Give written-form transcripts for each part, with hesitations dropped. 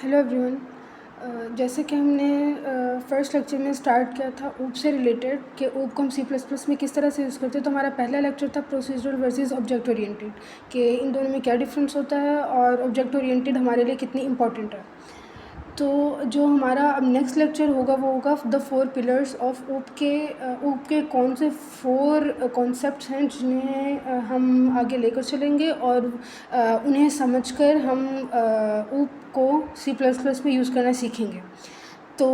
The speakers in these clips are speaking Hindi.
Hello everyone. जैसे कि हमने फर्स्ट लेक्चर में स्टार्ट किया था ऊप से रिलेटेड कि ऊप को हम सी प्लस प्लस में किस तरह से यूज़ करते हैं, तो हमारा पहला लेक्चर था प्रोसीजरल वर्सेस ऑब्जेक्ट ओरिएंटेड कि इन दोनों में क्या डिफरेंस होता है और ऑब्जेक्ट ओरिएंटेड हमारे लिए कितनी इंपॉर्टेंट है। तो जो हमारा अब नेक्स्ट लेक्चर होगा वो होगा द 4 पिलर्स ऑफ ऊप के कौन से 4 कॉन्सेप्ट्स हैं जिन्हें हम आगे लेकर चलेंगे और उन्हें समझकर हम ऊप को सी प्लस प्लस में यूज़ करना सीखेंगे। तो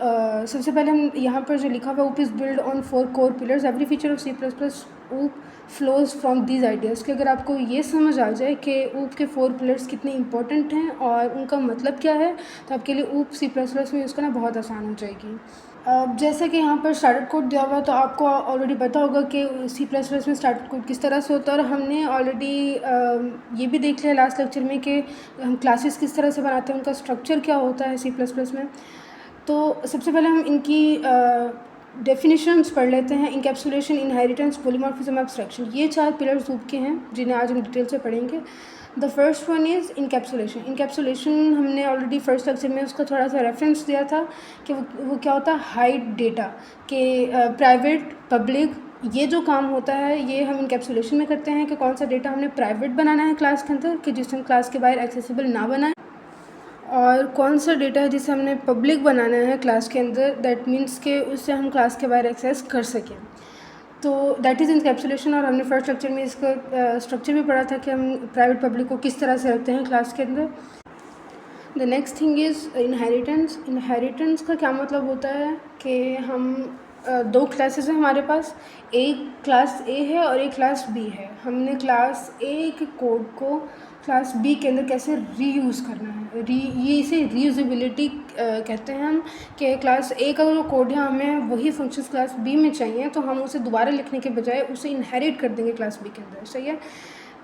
सबसे पहले हम यहाँ पर जो लिखा हुआ OOP is build on 4 core pillars, every feature of C plus plus OOP flows from these ideas कि अगर आपको ये समझ आ जाए कि ऊप के 4 पिलर्स कितने इंपॉर्टेंट हैं और उनका मतलब क्या है, तो आपके लिए ऊप सी प्लस प्लस में यूज़ करना बहुत आसान हो जाएगी। जैसे कि यहाँ पर स्टार्टर कोड दिया हुआ है, तो आपको ऑलरेडी पता होगा कि सी प्लस प्लस में स्टार्टर कोड किस तरह से होता है, और हमने ऑलरेडी ये भी देख लिया लास्ट लेक्चर में कि हम क्लासेस किस तरह से बनाते हैं, उनका स्ट्रक्चर क्या होता है सी प्लस प्लस में। तो सबसे पहले हम इनकी डेफिनेशंस पढ़ लेते हैं। इनकैप्सुलेशन, इनहेरिटेंस, पॉलीमॉर्फिज्म, एब्स्ट्रैक्शन, ये 4 पिलर्स ऊप के हैं जिन्हें आज हम डिटेल से पढ़ेंगे। The first one is encapsulation. Encapsulation हमने ऑलरेडी फर्स्ट लेक्चर में उसका थोड़ा सा रेफरेंस दिया था कि वो क्या होता है, हाइड डेटा के प्राइवेट पब्लिक, ये जो काम होता है ये हम इनकैप्सुलेशन में करते हैं कि कौन सा डेटा हमने प्राइवेट बनाना है क्लास के अंदर कि जिसे हम क्लास के बाहर एक्सेसिबल ना बनाएं, और कौन सा डेटा है जिसे हमने पब्लिक बनाना है क्लास के अंदर, दैट मीन्स कि उससे हम क्लास के बाहर एक्सेस कर सकें। तो दैट इज़ इनकैप्सुलेशन। और हमने फर्स्ट लेक्चर में इसका स्ट्रक्चर भी पढ़ा था कि हम प्राइवेट पब्लिक को किस तरह से रखते हैं क्लास के अंदर। The next thing is inheritance. Inheritance का क्या मतलब होता है कि हम 2 क्लासेस हैं हमारे पास, एक क्लास ए है और एक क्लास बी है। हमने क्लास ए के कोड को क्लास बी के अंदर कैसे रीयूज़ करना है, ये इसे रीयूजेबिलिटी कहते हैं हम, कि क्लास ए का जो कोड है हमें वही फंक्शंस क्लास बी में चाहिए, तो हम उसे दोबारा लिखने के बजाय उसे इनहेरिट कर देंगे क्लास बी के अंदर, सही है।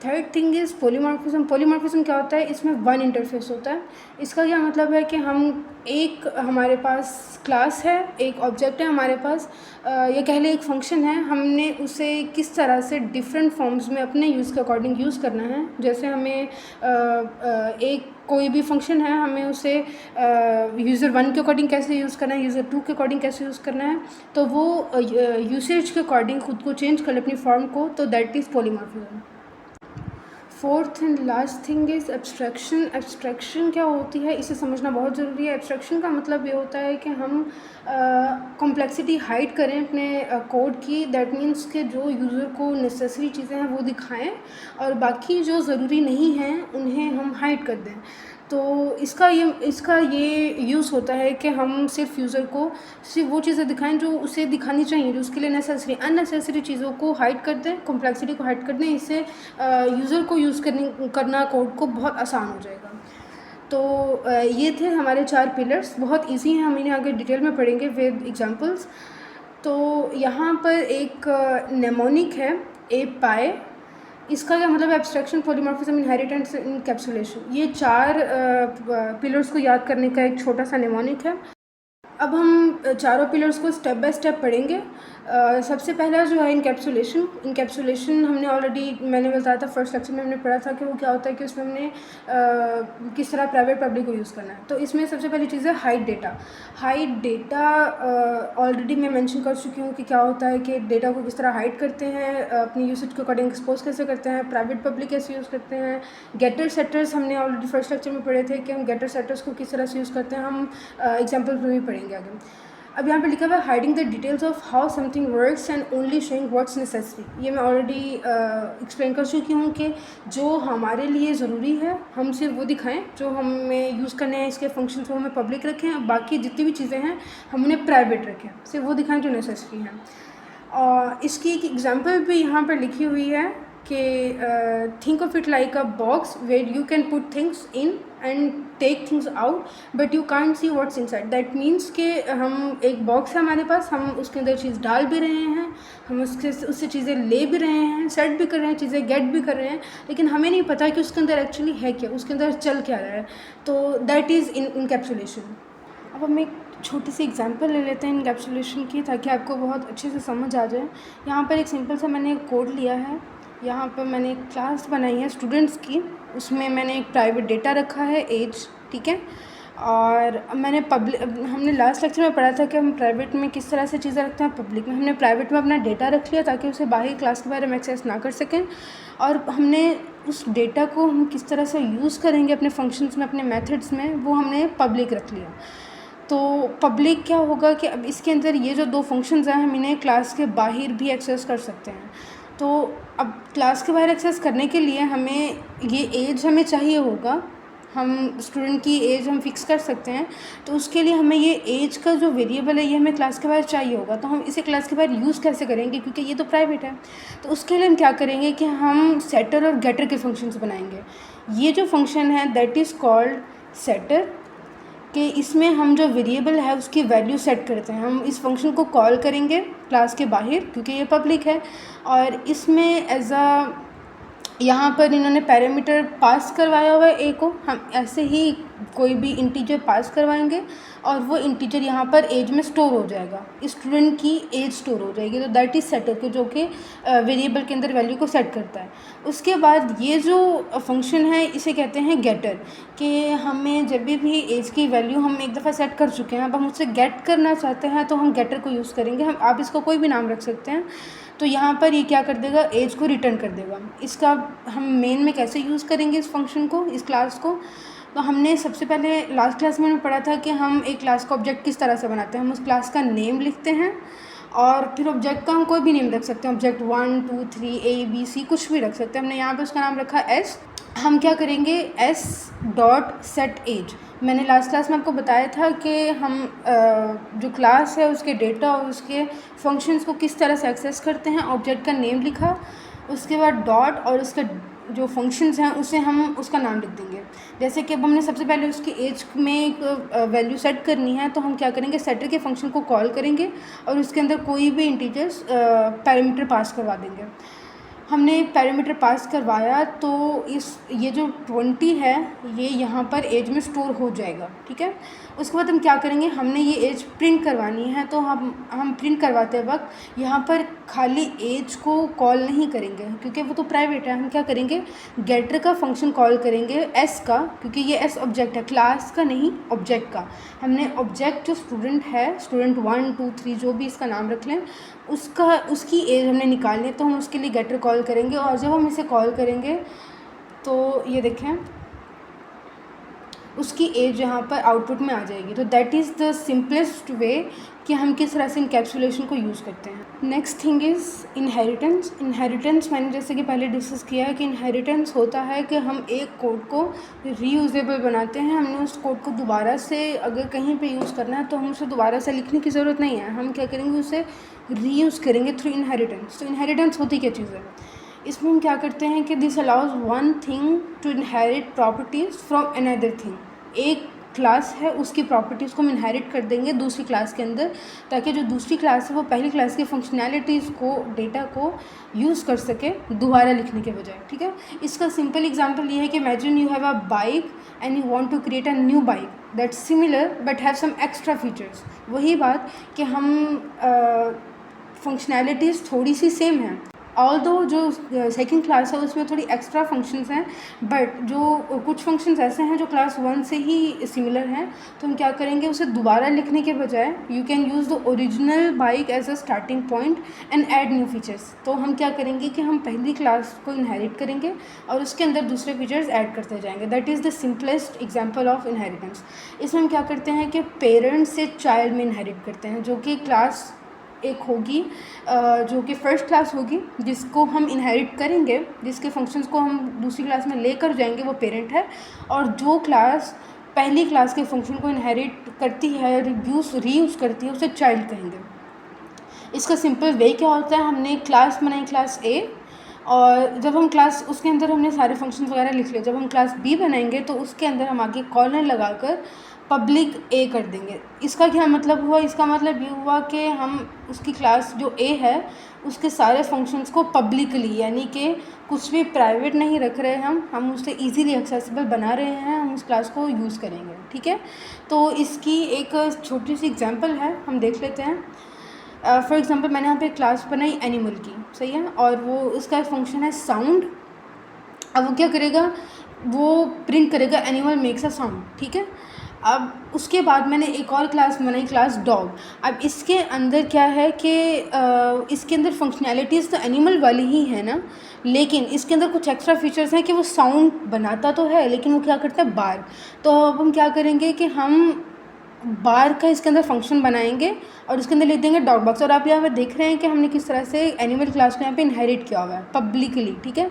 Third thing is polymorphism. Polymorphism क्या होता है, इसमें 1 इंटरफेस होता है। इसका क्या मतलब है कि हमारे पास क्लास है, एक ऑब्जेक्ट है हमारे पास, या कह लें एक फंक्शन है, हमने उसे किस तरह से डिफरेंट फॉर्म्स में अपने यूज़ के अकॉर्डिंग यूज़ करना है। जैसे हमें एक कोई भी फंक्शन है, हमें उसे यूज़र 1 के अकॉर्डिंग कैसे यूज़ करना है, यूज़र 2 के अकॉर्डिंग कैसे यूज़ करना है, तो वो यूसेज के अकॉर्डिंग खुद को चेंज कर ले अपनी फॉर्म को, तो that is polymorphism. Fourth and last thing is abstraction. Abstraction क्या होती है, इसे समझना बहुत ज़रूरी है। एब्स्ट्रैक्शन का मतलब ये होता है कि हम कॉम्प्लेक्सिटी हाइड करें अपने कोड की, दैट मीन्स कि जो यूज़र को नेसेसरी चीज़ें हैं वो दिखाएं और बाकी जो ज़रूरी नहीं हैं उन्हें हम हाइड कर दें। तो इसका ये यूज़ होता है कि हम सिर्फ यूज़र को सिर्फ वो चीज़ें दिखाएं जो उसे दिखानी चाहिए, जो उसके लिए नेसेसरी, अननेसेसरी चीज़ों को हाइड कर दें, कॉम्प्लेक्सिटी को हाइड कर दें। इससे यूज़र को यूज़ करना कोड को बहुत आसान हो जाएगा। तो ये थे हमारे 4 पिलर्स, बहुत इजी हैं, हम इन्हें आगे डिटेल में पढ़ेंगे विद एग्जांपल्स। तो यहाँ पर एक नेमोनिक है ए पाई, इसका क्या मतलब, एब्स्ट्रैक्शन, पॉलीमॉर्फिज्म, इनहेरिटेंस, इनकैप्सुलेशन, ये 4 पिलर्स को याद करने का एक छोटा सा नेमोनिक है। अब हम चारों पिलर्स को स्टेप बाय स्टेप पढ़ेंगे। सबसे पहला जो है इनकैप्सुलेशन। इनकैप्सुलेशन हमने ऑलरेडी, मैंने बताया था फर्स्ट लेक्चर में हमने पढ़ा था कि वो क्या होता है कि उसमें हमने किस तरह प्राइवेट पब्लिक को यूज़ करना है। तो इसमें सबसे पहली चीज़ है hide data. Hide data already मैं मेंशन कर चुकी हूँ कि क्या होता है, कि डेटा को किस तरह हाइड करते हैं, अपनी यूसेज के अकॉर्डिंग एक्सपोज कैसे करते हैं, प्राइवेट पब्लिक कैसे यूज़ करते हैं। गेटर सेटर्स हमने ऑलरेडी फर्स्ट लेक्चर में पढ़े थे कि हम गेटर सेटर्स को किस तरह से यूज़ करते हैं, हम एग्जाम्पल में भी पढ़ेंगे आगे। अब यहाँ पे लिखा हुआ है hiding the details of how something works and only showing what's necessary. ये मैं ऑलरेडी एक्सप्लेन कर चुकी हूँ कि जो हमारे लिए ज़रूरी है हम सिर्फ वो दिखाएं, जो हमें यूज़ करने हैं इसके फंक्शन को हमें पब्लिक रखें, बाकी जितनी भी चीज़ें हैं हम उन्हें प्राइवेट रखें, सिर्फ वो दिखाएं जो नेसेसरी हैं। और इसकी एक एग्जांपल भी यहाँ पर लिखी हुई है कि think of it like a box where you can put things in and take things out but you can't see what's inside. That means कि हम एक बॉक्स है हमारे पास, हम उसके अंदर चीज़ डाल भी रहे हैं, हम उससे चीज़ें ले भी रहे हैं, सेट भी कर रहे हैं, चीज़ें गेट भी कर रहे हैं, लेकिन हमें नहीं पता कि उसके अंदर एक्चुअली है क्या, उसके अंदर चल क्या रहा है। तो दैट इज़ इनकैप्सुलेशन। अब हम एक छोटी सी एग्जांपल ले लेते हैं इनकैप्सुलेशन की, ताकि आपको बहुत अच्छे से समझ आ जाए। यहाँ पर एक सिंपल सा मैंने एक कोड लिया है, यहाँ पर मैंने एक क्लास बनाई है स्टूडेंट्स की, उसमें मैंने एक प्राइवेट डेटा रखा है एज, ठीक है। और हमने लास्ट लेक्चर में पढ़ा था कि हम प्राइवेट में किस तरह से चीज़ें रखते हैं, पब्लिक में हमने प्राइवेट में अपना डेटा रख लिया ताकि उसे बाहर क्लास के बारे में एक्सेस ना कर सकें, और हमने उस डेटा को हम किस तरह से यूज़ करेंगे अपने फंक्शंस में, अपने मेथड्स में, वो हमने पब्लिक रख लिया। तो पब्लिक क्या होगा कि अब इसके अंदर ये जो दो फंक्शंस हैं हम इन्हें क्लास के बाहर भी एक्सेस कर सकते हैं। तो अब क्लास के बाहर एक्सेस करने के लिए हमें ये एज हमें चाहिए होगा, हम स्टूडेंट की एज हम फिक्स कर सकते हैं। तो उसके लिए हमें ये एज का जो वेरिएबल है ये हमें क्लास के बाहर चाहिए होगा। तो हम इसे क्लास के बाहर यूज़ कैसे करेंगे, क्योंकि ये तो प्राइवेट है। तो उसके लिए हम क्या करेंगे कि हम सेटर और गेटर के फंक्शंस बनाएंगे। ये जो फंक्शन है दैट इज़ कॉल्ड सेटर, कि इसमें हम जो वेरिएबल है उसकी वैल्यू सेट करते हैं। हम इस फंक्शन को कॉल करेंगे क्लास के बाहर क्योंकि ये पब्लिक है, और इसमें एज अ यहाँ पर इन्होंने पैरामीटर पास करवाया हुआ है ए को, हम ऐसे ही कोई भी इंटीजर पास करवाएंगे और वो इंटीजर यहाँ पर एज में स्टोर हो जाएगा, स्टूडेंट की एज स्टोर हो जाएगी। तो दैट इज़ सेटर के जो कि वेरिएबल के अंदर वैल्यू को सेट करता है। उसके बाद ये जो फंक्शन है इसे कहते हैं गेटर, कि हमें जब भी एज की वैल्यू हम एक दफ़ा सेट कर चुके हैं, अब हम उससे गेट करना चाहते हैं तो हम गेटर को यूज़ करेंगे। आप इसको कोई भी नाम रख सकते हैं। तो यहाँ पर ये क्या कर देगा, एज को रिटर्न कर देगा। इसका हम मेन में कैसे यूज़ करेंगे इस फंक्शन को, इस क्लास को, तो हमने सबसे पहले लास्ट क्लास में पढ़ा था कि हम एक क्लास का ऑब्जेक्ट किस तरह से बनाते हैं। हम उस क्लास का नेम लिखते हैं और फिर ऑब्जेक्ट का हम कोई भी नेम रख सकते हैं, ऑब्जेक्ट 1 2 3 ABC कुछ भी रख सकते हैं। हमने यहाँ पे उसका नाम रखा एस। हम क्या करेंगे, एस डॉट सेट एज। मैंने लास्ट क्लास में आपको बताया था कि हम जो क्लास है उसके डेटा और उसके फंक्शंस को किस तरह से एक्सेस करते हैं। ऑब्जेक्ट का नेम लिखा, उसके बाद डॉट और उसका जो फंक्शंस हैं उसे हम उसका नाम लिख देंगे। जैसे कि अब हमने सबसे पहले उसकी एज में एक वैल्यू सेट करनी है, तो हम क्या करेंगे, सेटर के फंक्शन को कॉल करेंगे और उसके अंदर कोई भी इंटीजर्स पैरामीटर पास करवा देंगे। हमने पैरामीटर पास करवाया तो ये जो 20 है ये यहाँ पर एज में स्टोर हो जाएगा, ठीक है। उसके बाद हम क्या करेंगे, हमने ये एज प्रिंट करवानी है, तो हम प्रिंट करवाते वक्त यहाँ पर खाली एज को कॉल नहीं करेंगे क्योंकि वो तो प्राइवेट है। हम क्या करेंगे, गेटर का फंक्शन कॉल करेंगे एस का, क्योंकि ये एस ऑब्जेक्ट है, क्लास का नहीं ऑब्जेक्ट का। हमने ऑब्जेक्ट जो स्टूडेंट है, स्टूडेंट 1 2 3 जो भी इसका नाम रख लें, उसकी एज हमने निकालनी है, तो हम उसके लिए गेटर कॉल करेंगे। और जब हम इसे कॉल करेंगे तो ये देखें उसकी एज यहाँ पर आउटपुट में आ जाएगी। तो that is the simplest way कि हम किस तरह से इनकैप्सुलेशन को यूज़ करते हैं। Next thing is inheritance. Inheritance मैंने जैसे कि पहले डिस्कस किया है कि इनहेरिटेंस होता है कि हम एक कोड को रीयूजेबल बनाते हैं। हमने उस कोड को दोबारा से अगर कहीं पे यूज़ करना है तो हम उसे दोबारा से लिखने की ज़रूरत नहीं है। हम क्या करेंगे, उसे रीयूज़ करेंगे थ्रू इनहेरिटेंस। तो इनहेरिटेंस होती क्या चीज़ है, इसमें हम क्या करते हैं कि this allows one thing to inherit properties from another thing. एक क्लास है उसकी प्रॉपर्टीज़ को हम इनहेरिट कर देंगे दूसरी क्लास के अंदर, ताकि जो दूसरी क्लास है वो पहली क्लास की फंक्शनैलिटीज़ को, डेटा को यूज़ कर सके दोबारा लिखने के बजाय, ठीक है। इसका सिंपल एग्जांपल ये है कि imagine you have a bike and you want to create a new bike that's similar but have some extra features. वही बात कि हम फंक्शनैलिटीज़ थोड़ी सी सेम हैं, ऑल्दो जो सेकंड क्लास है उसमें थोड़ी एक्स्ट्रा फंक्शंस हैं, बट जो कुछ फंक्शंस ऐसे हैं जो क्लास 1 से ही सिमिलर हैं। तो हम क्या करेंगे, उसे दोबारा लिखने के बजाय you can use the original bike as a starting point and add new features. तो हम क्या करेंगे कि हम पहली क्लास को इनहेरिट करेंगे और उसके अंदर दूसरे फीचर्स ऐड करते जाएंगे। That is the simplest example of inheritance. इसमें हम क्या करते हैं कि पेरेंट्स से चाइल्ड में इनहेरिट करते हैं, जो कि क्लास एक होगी जो कि फर्स्ट क्लास होगी, जिसको हम इनहेरिट करेंगे, जिसके फंक्शंस को हम दूसरी क्लास में लेकर जाएंगे, वो पेरेंट है। और जो क्लास पहली क्लास के फंक्शन को इनहेरिट करती है, रीयूज़ करती है, उसे चाइल्ड कहेंगे। इसका सिंपल वे क्या होता है, हमने क्लास बनाई क्लास ए, और जब हम क्लास उसके अंदर हमने सारे फंक्शंस वगैरह लिख लिए। जब हम क्लास बी बनाएंगे तो उसके अंदर हम आगे कॉलन लगाकर पब्लिक ए कर देंगे। इसका क्या मतलब हुआ, इसका मतलब ये हुआ कि हम उसकी क्लास जो ए है उसके सारे फंक्शंस को पब्लिकली, यानी कि कुछ भी प्राइवेट नहीं रख रहे हम उसे इजीली एक्सेसिबल बना रहे हैं, हम उस क्लास को यूज़ करेंगे, ठीक है। तो इसकी एक छोटी सी एग्जांपल है, हम देख लेते हैं। फॉर एग्जांपल मैंने यहाँ पे क्लास बनाई एनिमल की, सही है, और वो उसका फंक्शन है साउंड। अब वो क्या करेगा, वो प्रिंट करेगा एनिमल मेक्स अ साउंड, ठीक है। अब उसके बाद मैंने एक और क्लास बनाई, क्लास डॉग। अब इसके अंदर क्या है कि इसके अंदर फंक्शनैलिटीज़ तो एनिमल वाली ही है ना, लेकिन इसके अंदर कुछ एक्स्ट्रा फीचर्स हैं कि वो साउंड बनाता तो है लेकिन वो क्या करता है, बार। तो अब हम क्या करेंगे कि हम बार का इसके अंदर फंक्शन बनाएंगे और उसके अंदर लिख देंगे डॉग बॉक्स। और आप यहाँ पर देख रहे हैं कि हमने किस तरह से एनिमल क्लास को यहाँ पे इनहेरिट किया हुआ है पब्लिकली, ठीक है।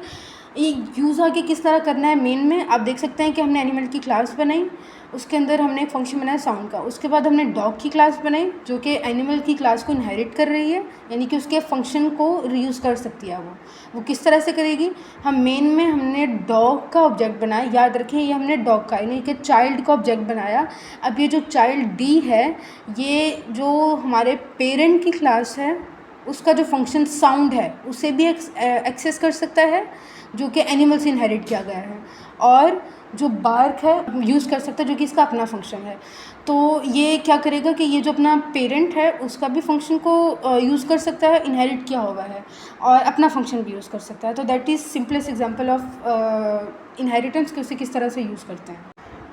ये यूज़ आगे किस तरह करना है मेन में आप देख सकते हैं कि हमने एनिमल की क्लास बनाई, उसके अंदर हमने एक फंक्शन बनाया साउंड का। उसके बाद हमने डॉग की क्लास बनाई जो कि एनिमल की क्लास को इनहेरिट कर रही है, यानी कि उसके फंक्शन को रीयूज़ कर सकती है वो किस तरह से करेगी। हम मेन में हमने डॉग का ऑब्जेक्ट बनाया, याद रखें ये हमने डॉग का यानी कि चाइल्ड का ऑब्जेक्ट बनाया। अब ये जो चाइल्ड डी है, ये जो हमारे पेरेंट की क्लास है उसका जो फंक्शन साउंड है उसे भी एक्सेस कर सकता है जो कि एनिमल से इनहेरिट किया गया है, और जो बार्क है यूज़ कर सकता है जो कि इसका अपना फंक्शन है। तो ये क्या करेगा कि ये जो अपना पेरेंट है उसका भी फंक्शन को यूज़ कर सकता है, इनहेरिट किया हुआ है, और अपना फंक्शन भी यूज़ कर सकता है। तो that is simplest example of inheritance कि उसे किस तरह से यूज़ करते हैं।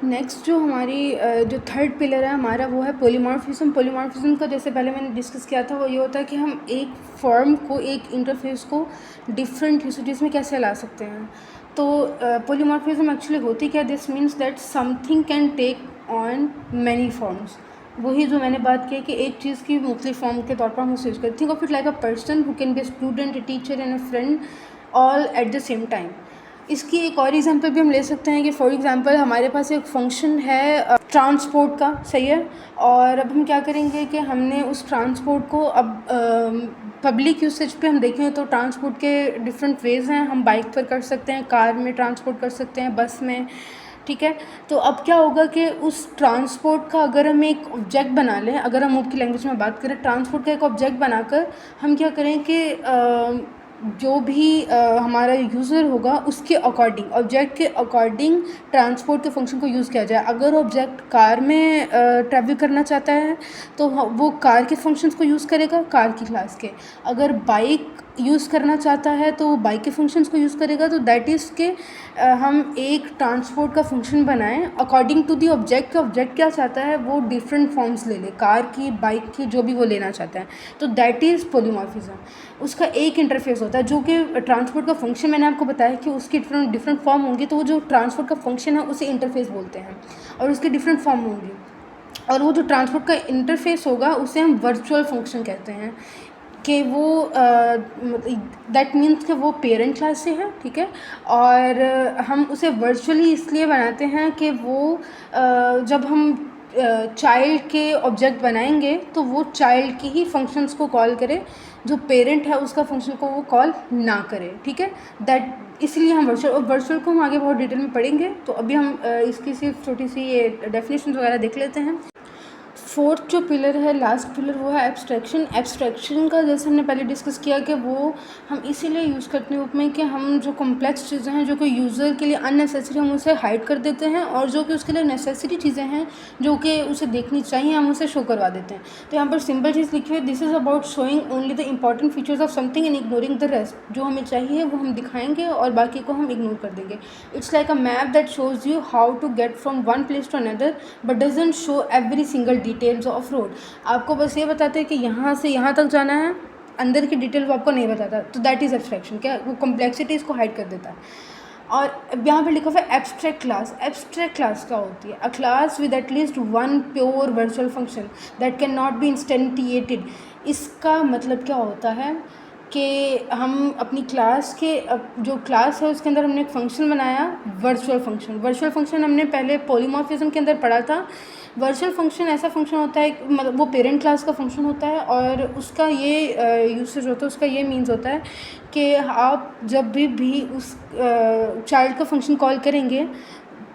नेक्स्ट जो हमारी जो थर्ड पिलर है हमारा वो है पॉलीमॉर्फिज्म। पॉलीमॉर्फिज्म का जैसे पहले मैंने डिस्कस किया था वो ये होता है कि हम एक फॉर्म को, एक इंटरफेस को डिफरेंट यूसेजेस में कैसे ला सकते हैं। तो पॉलीमॉर्फिज्म एक्चुअली होती क्या, this means that something can take on many forms. वही जो मैंने बात की कि एक चीज़ की मुख्तलिफ फॉर्म के तौर पर हम उसे यूज़ करते। Think of it like a person who can be a student, a teacher and a friend all at the same time. इसकी एक और एग्जांपल भी हम ले सकते हैं कि फॉर एग्जांपल हमारे पास एक फंक्शन है ट्रांसपोर्ट का, सही है। और अब हम क्या करेंगे कि हमने उस ट्रांसपोर्ट को अब पब्लिक यूसेज पे हम देखें तो ट्रांसपोर्ट के डिफरेंट वेज़ हैं। हम बाइक पर कर सकते हैं, कार में ट्रांसपोर्ट कर सकते हैं, बस में, ठीक है। तो अब क्या होगा कि उस ट्रांसपोर्ट का अगर हम एक ऑब्जेक्ट बना लें, अगर हम मूव की लैंग्वेज में बात करें, ट्रांसपोर्ट का एक ऑब्जेक्ट बनाकर हम क्या करें कि जो भी हमारा यूज़र होगा उसके अकॉर्डिंग, ऑब्जेक्ट के अकॉर्डिंग ट्रांसपोर्ट के फंक्शन को यूज़ किया जाए। अगर ऑब्जेक्ट कार में ट्रैवल करना चाहता है तो वो कार के फंक्शंस को यूज़ करेगा, कार की क्लास के। अगर बाइक यूज़ करना चाहता है तो वो बाइक के फंक्शंस को यूज़ करेगा। तो दैट इज़ के हम एक ट्रांसपोर्ट का फंक्शन बनाएं अकॉर्डिंग टू दी ऑब्जेक्ट का। ऑब्जेक्ट क्या चाहता है वो डिफरेंट फॉर्म्स ले ले, कार की, बाइक की, जो भी वो लेना चाहता है। तो दैट इज़ पॉलीमॉर्फिज्म। उसका एक इंटरफेस होता है जो कि ट्रांसपोर्ट का फंक्शन, मैंने आपको बताया कि उसकी डिफरेंट फॉर्म होंगी, तो वो जो ट्रांसपोर्ट का फंक्शन है उसे इंटरफेस बोलते हैं, और उसके डिफरेंट फॉर्म होंगी। और वो जो ट्रांसपोर्ट का इंटरफेस होगा उसे हम वर्चुअल फंक्शन कहते हैं कि वो दैट मीन्स कि वो पेरेंट क्लास से है, ठीक है। और हम उसे वर्चुअली इसलिए बनाते हैं कि वो जब हम चाइल्ड के ऑब्जेक्ट बनाएंगे तो वो चाइल्ड की ही फंक्शंस को कॉल करे, जो पेरेंट है उसका फंक्शन को वो कॉल ना करे, ठीक है। दैट इसलिए हम वर्चुअल को हम आगे बहुत डिटेल में पढ़ेंगे। तो अभी हम इसकी सिर्फ छोटी सी ये डेफिनेशन वगैरह देख लेते हैं। फोर्थ जो पिलर है, लास्ट पिलर, वो है एब्स्ट्रैक्शन। एब्स्ट्रैक्शन का जैसे हमने पहले डिस्कस किया कि वो हम इसीलिए यूज़ करते हैं उसमें कि हम जो कॉम्प्लेक्स चीज़ें हैं जो कि यूज़र के लिए अननेसेसरी, हम उसे हाइड कर देते हैं, और जो कि उसके लिए नेसेसरी चीज़ें हैं जो कि उसे देखनी चाहिए हम उसे शो करवा देते हैं। तो यहाँ पर सिंपल चीज़ लिखी हुई है, this is about showing only the important features of something and ignoring the rest. जो हमें चाहिए वो हम दिखाएंगे और बाकी को हम इग्नोर कर देंगे। It's like a map that shows you how to get from one place to another but doesn't show every single details of road. आपको बस ये बताते हैं कि यहाँ से यहाँ तक जाना है, अंदर की डिटेल वो आपको नहीं बताता। तो दैट इज़ एब्स्ट्रैक्शन, क्या वो कॉम्प्लेक्सिटी इसको हाइड कर देता है। और यहाँ पर लिखा हुआ है एब्स्ट्रैक्ट क्लास। एब्स्ट्रैक्ट क्लास क्या होती है? A class with at least one pure virtual function that can not be instantiated. इसका मतलब क्या होता है कि हम अपनी क्लास के जो क्लास है उसके अंदर हमने एक फ़ंक्शन बनाया, वर्चुअल फंक्शन। वर्चुअल फंक्शन हमने पहले पॉलीमॉर्फिज्म के अंदर पढ़ा था। वर्चुअल फंक्शन ऐसा फंक्शन होता है, मतलब वो पेरेंट क्लास का फंक्शन होता है, और उसका ये यूसेज होता है, उसका ये मीन्स होता है कि आप जब भी उस चाइल्ड का फंक्शन कॉल करेंगे,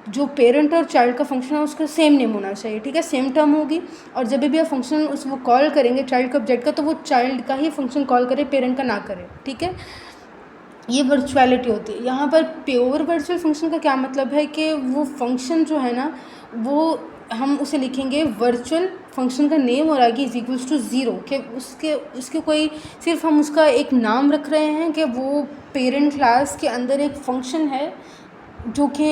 जो पेरेंट और चाइल्ड का फंक्शन है उसका सेम नेम होना चाहिए, ठीक है, सेम टर्म होगी। और जब भी आप फंक्शन उसको कॉल करेंगे चाइल्ड का ऑब्जेक्ट का, तो वो चाइल्ड का ही फंक्शन कॉल करे, पेरेंट का ना करे, ठीक है। ये वर्चुअलिटी होती है। यहाँ पर प्योर वर्चुअल फंक्शन का क्या मतलब है कि वो फंक्शन जो है ना वो हम उसे लिखेंगे वर्चुअल फंक्शन का नेम और आगे इज इक्वल्स टू ज़ीरो, कि उसके कोई सिर्फ हम उसका एक नाम रख रहे हैं कि वो पेरेंट क्लास के अंदर एक फ़ंक्शन है जो कि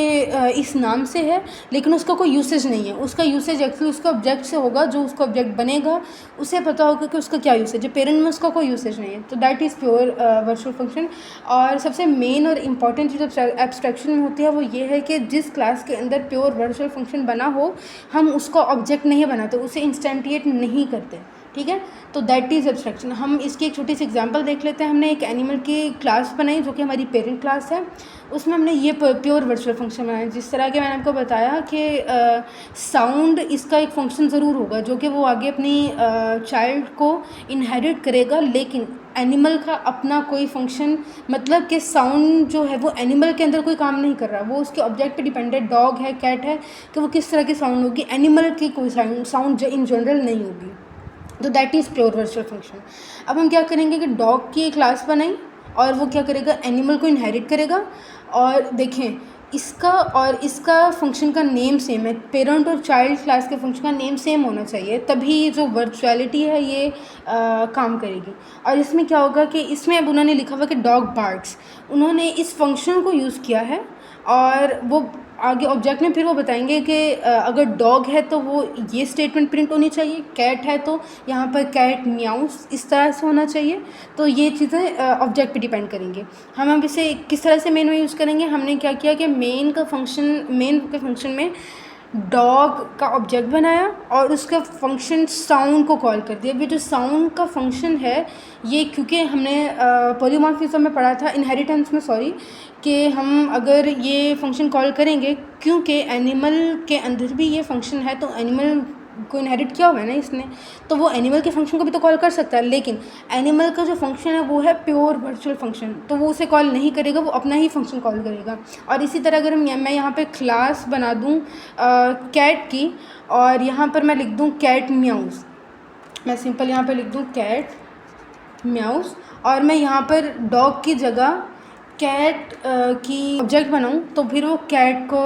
इस नाम से है लेकिन उसका कोई यूसेज नहीं है। उसका यूसेज एक्चुअली उसका ऑब्जेक्ट से होगा, जो उसका ऑब्जेक्ट बनेगा उसे पता होगा कि उसका क्या यूसेज है। पेरेंट में उसका कोई यूसेज नहीं है, तो that is pure virtual function. और सबसे मेन और इम्पॉर्टेंट चीज़ एब्स्ट्रैक्शन में होती है वो ये है कि जिस क्लास के अंदर प्योर वर्चुअल फंक्शन बना हो, हम उसका ऑब्जेक्ट नहीं बनाते, उसे इंस्टेंटिएट नहीं करते, ठीक है। तो दैट इज़ एब्स्ट्रैक्शन। हम इसकी एक छोटी सी एग्जांपल देख लेते हैं। हमने एक एनिमल की क्लास बनाई जो कि हमारी पेरेंट क्लास है, उसमें हमने ये प्योर वर्चुअल फंक्शन बनाया। जिस तरह के मैंने आपको बताया कि साउंड इसका एक फंक्शन ज़रूर होगा जो कि वो आगे अपनी चाइल्ड को इनहेरिट करेगा, लेकिन एनिमल का अपना कोई फंक्शन, मतलब कि साउंड जो है वो एनिमल के अंदर कोई काम नहीं कर रहा, वो उसके ऑब्जेक्ट पे डिपेंडेंट, डॉग है, कैट है, कि वो किस तरह की साउंड होगी। एनिमल की कोई साउंड इन जनरल नहीं होगी, तो that is pure virtual function. अब हम क्या करेंगे कि डॉग की एक क्लास बनाई और वो क्या करेगा, एनिमल को इनहेरिट करेगा। और देखें इसका और इसका फंक्शन का नेम सेम है। पेरेंट और चाइल्ड क्लास के फंक्शन का नेम सेम होना चाहिए, तभी जो वर्चुअलिटी है ये काम करेगी। और इसमें क्या होगा कि इसमें अब उन्होंने लिखा हुआ कि डॉग बार्क्स, उन्होंने इस फंक्शन को यूज़ किया है और वो आगे ऑब्जेक्ट में फिर वो बताएंगे कि अगर डॉग है तो वो ये स्टेटमेंट प्रिंट होनी चाहिए, कैट है तो यहाँ पर कैट म्याऊस इस तरह से होना चाहिए। तो ये चीज़ें ऑब्जेक्ट पे डिपेंड करेंगे। हम अब इसे किस तरह से मेन में यूज़ करेंगे, हमने क्या किया कि मेन के फंक्शन में डॉग का ऑब्जेक्ट बनाया और उसका फंक्शन साउंड को कॉल कर दिया। अभी जो साउंड का फंक्शन है ये, क्योंकि हमने पॉलीमॉर्फिज्म में पढ़ा था, इनहेरिटेंस में सॉरी, कि हम अगर ये फंक्शन कॉल करेंगे, क्योंकि एनिमल के अंदर भी ये फंक्शन है, तो एनिमल को इनहेरिट किया हुआ है ना इसने, तो वो एनिमल के फंक्शन को भी तो कॉल कर सकता है, लेकिन एनिमल का जो फंक्शन है वो है प्योर वर्चुअल फंक्शन, तो वो उसे कॉल नहीं करेगा, वो अपना ही फंक्शन कॉल करेगा। और इसी तरह अगर मैं यहाँ पे क्लास बना दूँ कैट की और यहाँ पर मैं लिख दूँ कैट म्याऊस, मैं सिंपल यहाँ पर लिख दूँ कैट म्याऊस, और मैं यहाँ पर डॉग की जगह कैट की ऑब्जेक्ट बनाऊँ, तो फिर वो कैट को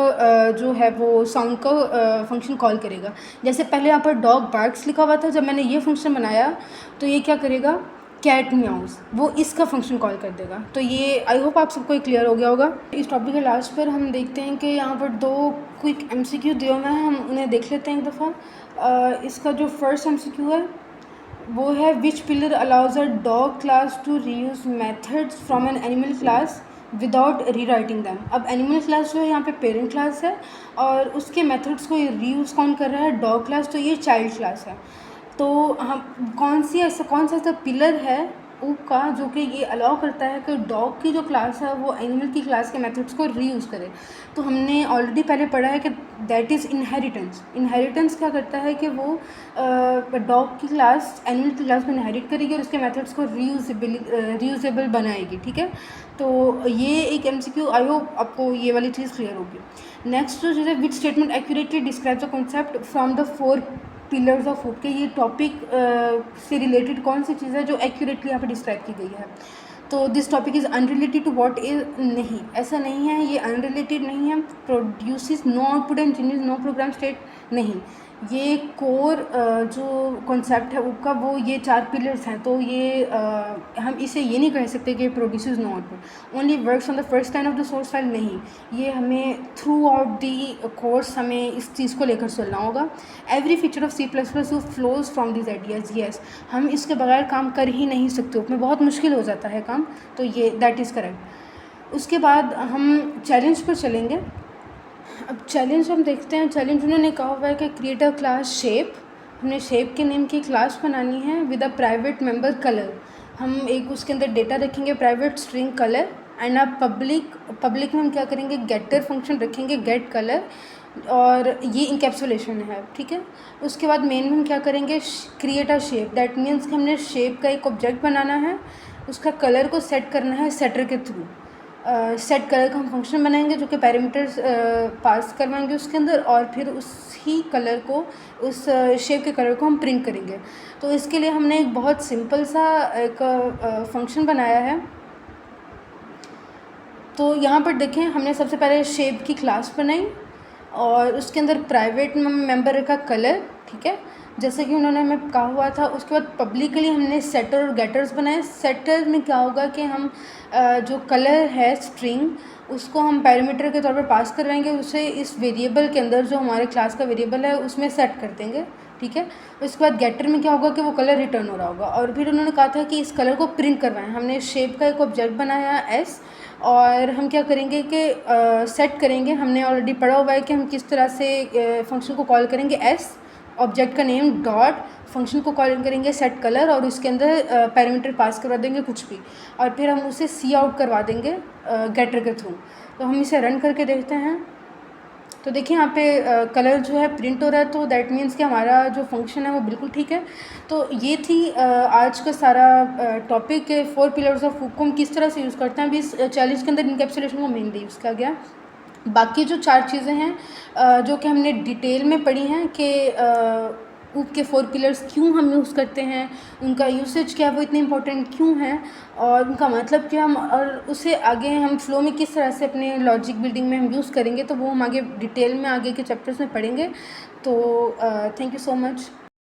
जो है वो साउंड को फंक्शन कॉल करेगा। जैसे पहले यहाँ पर डॉग बार्क्स लिखा हुआ था, जब मैंने ये फंक्शन बनाया तो ये क्या करेगा, कैट म्याऊस, वो इसका फंक्शन कॉल कर देगा। तो ये आई होप आप सबको क्लियर हो गया होगा। इस टॉपिक के लास्ट पर हम देखते हैं कि यहाँ पर 2 क्विक MCQ दिए हुए हैं, हम उन्हें देख लेते हैं एक दफ़ा। इसका जो फर्स्ट MCQ है वो है which pillar allows a dog class to reuse methods from an animal class without rewriting them. अब एनिमल क्लास जो है यहाँ पे पेरेंट क्लास है और उसके मेथड्स को रीयूज़ कौन कर रहा है, डॉग क्लास, तो ये चाइल्ड क्लास है। तो हम कौन सा ऐसा पिलर है ऊप का जो कि ये अलाउ करता है कि डॉग की जो क्लास है वो एनिमल की क्लास के मेथड्स को रीयूज़ करे। तो हमने ऑलरेडी पहले पढ़ा है कि दैट इज़ इनहेरिटेंस। इनहेरिटेंस क्या करता है कि वो डॉग की क्लास एनिमल की क्लास को इनहेरिट करेगी और उसके मेथड्स को रीयूजेबल बनाएगी, ठीक है। तो ये एक MCQ, आई होप आपको ये वाली चीज़ क्लियर होगी। नेक्स्ट जो चीज़ है, which statement accurately describes the concept from the 4 pillars of hope के, ये टॉपिक से रिलेटेड कौन सी चीज़ है जो एक्यूरेटली यहाँ पे डिस्क्राइब की गई है। तो this topic is unrelated to what is, नहीं ऐसा नहीं है, ये अनरिलेटेड नहीं है। Produces no output and generate no program state, नहीं, ये कोर जो कॉन्सेप्ट है उसका वो ये 4 पिलर्स हैं। तो ये हम इसे ये नहीं कह सकते कि produces no output, only works on the first line of the source file, नहीं, ये हमें थ्रू आउट दी कोर्स हमें इस चीज़ को लेकर चलना होगा। Every feature of C++ you flows from this ideas, yes, हम इसके बगैर काम कर ही नहीं सकते, उसमें बहुत मुश्किल हो जाता है काम, तो ये दैट इज़ करेक्ट। उसके बाद हम चैलेंज पर चलेंगे। अब चैलेंज हम देखते हैं। चैलेंज उन्होंने कहा हुआ है कि क्रिएट अ क्लास शेप, हमने शेप के नेम की क्लास बनानी है with a private member colour. हम एक उसके अंदर डेटा रखेंगे प्राइवेट स्ट्रिंग कलर, एंड अब पब्लिक में हम क्या करेंगे, गेटर फंक्शन रखेंगे गेट कलर, और ये इंकैप्सुलेशन है, ठीक है। उसके बाद मेन में हम क्या करेंगे, create a shape, that means कि हमने शेप का एक ऑब्जेक्ट बनाना है, उसका कलर को सेट करना है सेटर के थ्रू। सेट कलर का हम फंक्शन बनाएंगे जो कि पैरामीटर्स पास करवाएंगे उसके अंदर, और फिर उसी कलर को, उस शेप के कलर को हम प्रिंट करेंगे। तो इसके लिए हमने एक बहुत सिंपल सा एक फंक्शन बनाया है। तो यहाँ पर देखें, हमने सबसे पहले शेप की क्लास बनाई और उसके अंदर प्राइवेट मेंबर रखा कलर, ठीक है। जैसे कि उन्होंने हमें कहा हुआ था। उसके बाद पब्लिकली हमने सेटर और गेटर्स बनाए। सेटर में क्या होगा कि हम जो कलर है स्ट्रिंग, उसको हम पैरामीटर के तौर पर पास करवाएंगे, उसे इस वेरिएबल के अंदर जो हमारे क्लास का वेरिएबल है उसमें सेट कर देंगे, ठीक है। उसके बाद गेटर में क्या होगा कि वो कलर रिटर्न हो रहा होगा। और फिर उन्होंने कहा था कि इस कलर को प्रिंट करवाएं। हमने शेप का एक ऑब्जेक्ट बनाया एस, और हम क्या करेंगे कि सेट करेंगे। हमने ऑलरेडी पढ़ा हुआ है कि हम किस तरह से फंक्शन को कॉल करेंगे। एस ऑब्जेक्ट का नेम डॉट फंक्शन को कॉल करेंगे सेट कलर, और उसके अंदर पैरामीटर पास करवा देंगे कुछ भी, और फिर हम उसे सी आउट करवा देंगे गेटर के थ्रू। तो हम इसे रन करके देखते हैं। तो देखिए यहाँ पे कलर जो है प्रिंट हो रहा है, तो दैट मीन्स कि हमारा जो फंक्शन है वो बिल्कुल ठीक है। तो ये थी आज का सारा टॉपिक है 4 पिलर्स ऑफ हुक को हम किस तरह से यूज़ करते हैं। अभी इस चैलेंज के अंदर इनकैप्सुलेशन को मेनली यूज़ किया गया। बाकी जो 4 चीज़ें हैं जो कि हमने डिटेल में पढ़ी हैं कि ऊप के 4 पिलर्स क्यों हम यूज़ करते हैं, उनका यूसेज क्या है, वो इतने इंपॉर्टेंट क्यों हैं, और उनका मतलब क्या, हम और उसे आगे हम फ्लो में किस तरह से अपने लॉजिक बिल्डिंग में हम यूज़ करेंगे, तो वो हम आगे डिटेल में आगे के चैप्टर्स में पढ़ेंगे। तो थैंक यू सो मच।